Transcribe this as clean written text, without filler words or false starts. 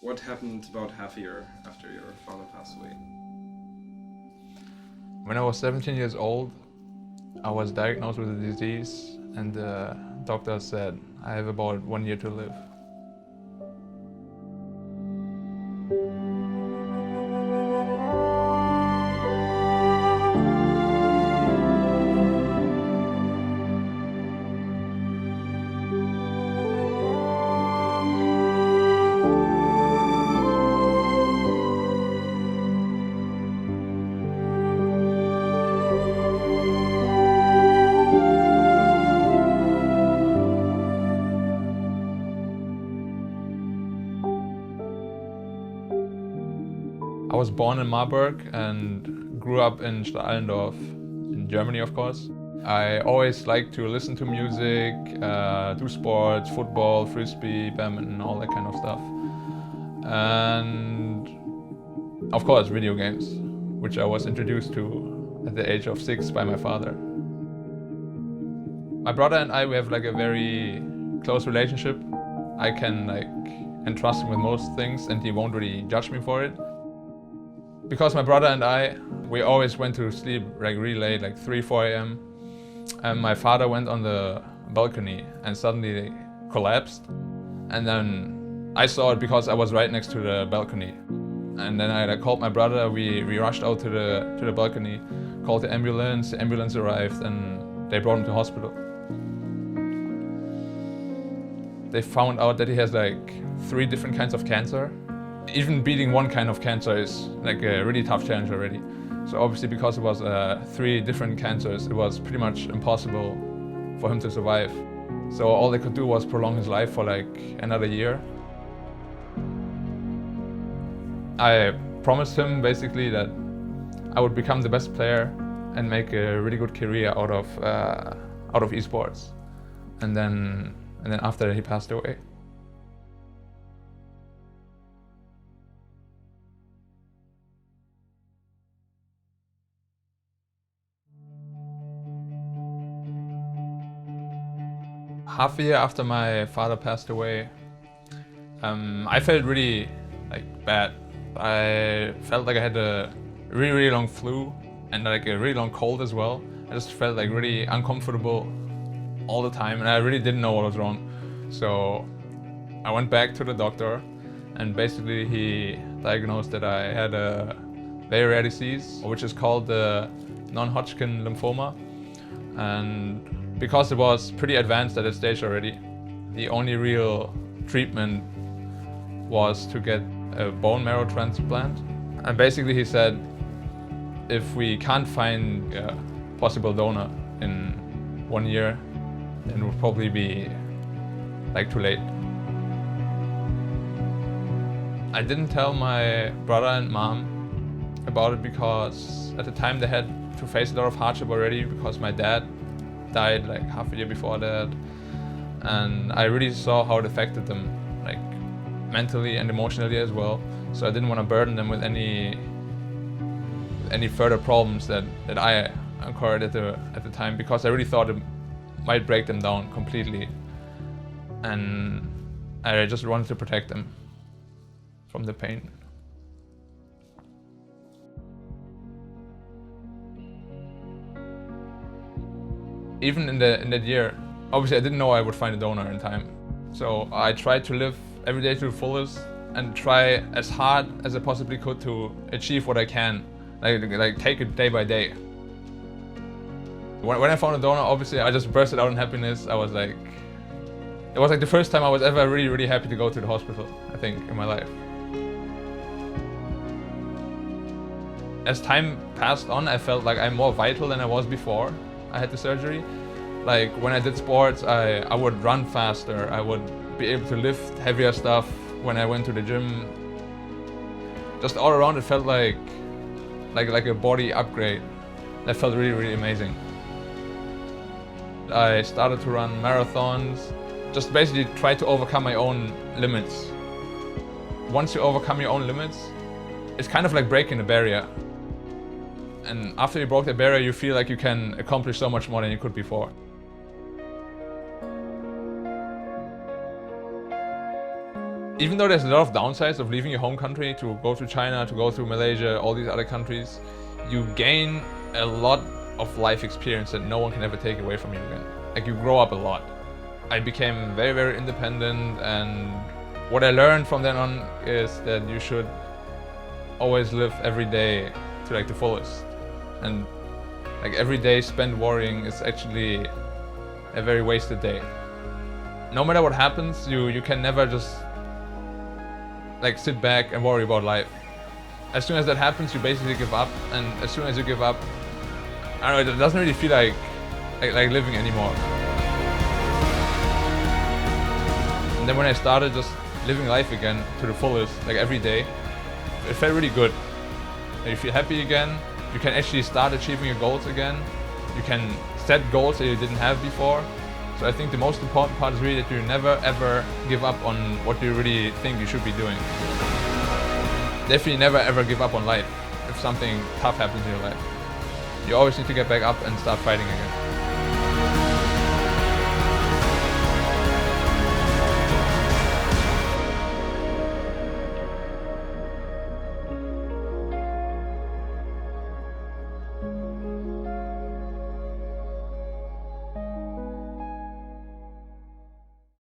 What happened about half a year after your father passed away? When I was 17 years old, I was diagnosed with a disease, and the doctor said I have about 1 year to live. I was born in Marburg and grew up in Stahlendorf, in Germany, of course. I always liked to listen to music, do sports, football, frisbee, badminton, all that kind of stuff. And of course, video games, which I was introduced to at the age of 6 by my father. My brother and I, we have like a very close relationship. I can entrust him with most things and he won't really judge me for it. Because my brother and I, we always went to sleep like really late, like 3, 4 a.m. And my father went on the balcony and suddenly collapsed. And then I saw it because I was right next to the balcony. And then I called my brother, we rushed out to the balcony, called the ambulance arrived and they brought him to hospital. They found out that he has like 3 different kinds of cancer. Even beating one kind of cancer is like a really tough challenge already. So obviously because it was 3 different cancers, it was pretty much impossible for him to survive. So all they could do was prolong his life for like another year. I promised him basically that I would become the best player and make a really good career out of esports. And then after that he passed away. Half a year after my father passed away, I felt really bad. I felt like I had a really long flu and like a really long cold as well. I just felt like really uncomfortable all the time and I really didn't know what was wrong. So I went back to the doctor and basically he diagnosed that I had a very rare disease, which is called the non-Hodgkin lymphoma. And because it was pretty advanced at that stage already, the only real treatment was to get a bone marrow transplant. And basically he said, if we can't find a possible donor in 1 year, then it would probably be like too late. I didn't tell my brother and mom about it because at the time they had to face a lot of hardship already because my dad died like half a year before that, and I really saw how it affected them, like mentally and emotionally as well. So I didn't want to burden them with any further problems that I incurred at the time, because I really thought it might break them down completely, and I just wanted to protect them from the pain. Even in that year, obviously I didn't know I would find a donor in time. So I tried to live every day to the fullest and try as hard as I possibly could to achieve what I can, like take it day by day. When I found a donor, obviously I just bursted out in happiness. It was like the first time I was ever really happy to go to the hospital, I think, in my life. As time passed on, I felt like I'm more vital than I was before I had the surgery. Like when I did sports, I would run faster, I would be able to lift heavier stuff when I went to the gym. Just all around it felt like a body upgrade. That felt really amazing. I started to run marathons, just basically try to overcome my own limits. Once you overcome your own limits, it's kind of like breaking a barrier. And after you broke the barrier, you feel like you can accomplish so much more than you could before. even though there's a lot of downsides of leaving your home country to go to China, to go through Malaysia, all these other countries, you gain a lot of life experience that no one can ever take away from you again. Like, you grow up a lot. I became very, very independent, and what I learned from then on is that you should always live every day to like the fullest. And like every day spent worrying is actually a very wasted day. No matter what happens, you can never just like sit back and worry about life. As soon as that happens, you basically give up, and as soon as you give up, I don't know, it doesn't really feel like living anymore. And then when I started just living life again to the fullest, like every day, it felt really good. You feel happy again, you can actually start achieving your goals again, you can set goals that you didn't have before. So I think the most important part is really that you never ever give up on what you really think you should be doing. Definitely never ever give up on life if something tough happens in your life. You always need to get back up and start fighting again.